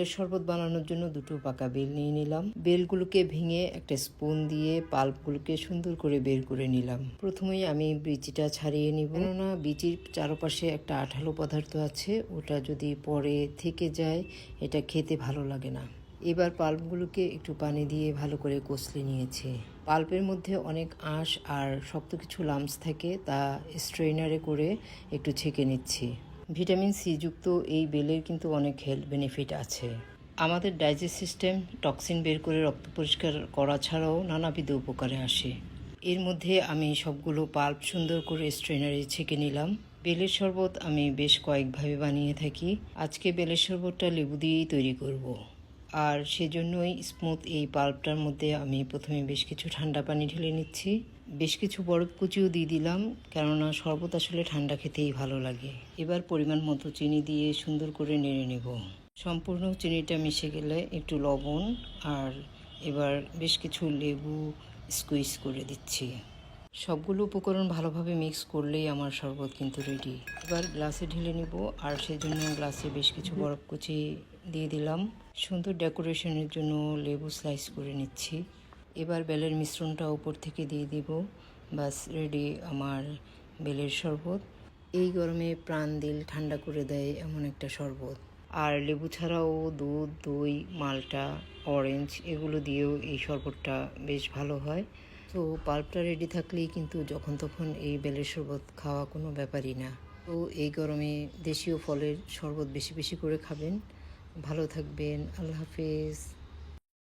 বেলের শরবত বানানোর জন্য দুটো পাকা বেল নিয়ে নিলাম। বেলগুলোকে ভেঙে একটা স্পুন দিয়ে পাল্পগুলোকে সুন্দর করে বের করে নিলাম। প্রথমেই আমি বিচিটা ছাড়িয়ে নিব, কেননা বিচির চারপাশে একটা আঠালো পদার্থ আছে, ওটা যদি পরে থেকে যায় এটা খেতে ভালো লাগে না। এবার পাল্পগুলোকে একটু পানি দিয়ে ভালো করে কষলে নিয়েছি। পাল্পের মধ্যে অনেক আঁশ আর শক্ত কিছু লাম্পস থাকে, তা স্ট্রেনারে করে একটু ছেঁকে নিচ্ছি। ভিটামিন সি যুক্ত এই বেলের কিন্তু অনেক হেলথ বেনিফিট আছে। আমাদের ডাইজেস্ট সিস্টেম টক্সিন বের করে রক্ত পরিষ্কার করা ছাড়াও নানাবিধ উপকারে আসে। এর মধ্যে আমি সবগুলো পাল্প সুন্দর করে স্ট্রেনারে ছেঁকে নিলাম। বেলের শরবত আমি বেশ কয়েকভাবে বানিয়ে থাকি। আজকে বেলের শরবতটা লেবু দিয়েই তৈরি করব। আর সেজন্যই স্মুথ এই পাল্পটার মধ্যে আমি প্রথমে বেশ কিছু ঠান্ডা পানি ঢেলে নিচ্ছি। বেশ কিছু বরফ কুচিও দিয়ে দিলাম, কেননা শরবত আসলে ঠান্ডা খেতেই ভালো লাগে। এবার পরিমাণ মতো চিনি দিয়ে সুন্দর করে নেড়ে নেব। সম্পূর্ণ চিনিটা মিশে গেলে একটু লবণ আর এবার বেশ কিছু লেবু স্কুইজ করে দিচ্ছি। সবগুলো উপকরণ ভালোভাবে মিক্স করলেই আমার শরবত কিন্তু রেডি। এবার গ্লাসে ঢেলে নিব, আর সেজন্য গ্লাসে বেশ কিছু বরফ কুচি দিয়ে দিলাম। সুন্দর ডেকোরেশনের জন্য লেবু স্লাইস করে নিচ্ছি। এবার বেলের মিশ্রণটা উপর থেকে দিয়ে দিব। বাস রেডি আমার বেলের শরবত। এই গরমে প্রাণ দিল ঠান্ডা করে দেয় এমন একটা শরবত। আর লেবু ছাড়াও দুধ, দই, মাল্টা, অরেঞ্জ এগুলো দিয়েও এই শরবতটা বেশ ভালো হয়। তো পাল্পটা রেডি থাকলেই কিন্তু যখন তখন এই বেলের শরবত খাওয়া কোনো ব্যাপারই না। তো এই গরমে দেশীয় ফলের শরবত বেশি বেশি করে খাবেন। ভালো থাকবেন। আল্লাহ হাফেজ।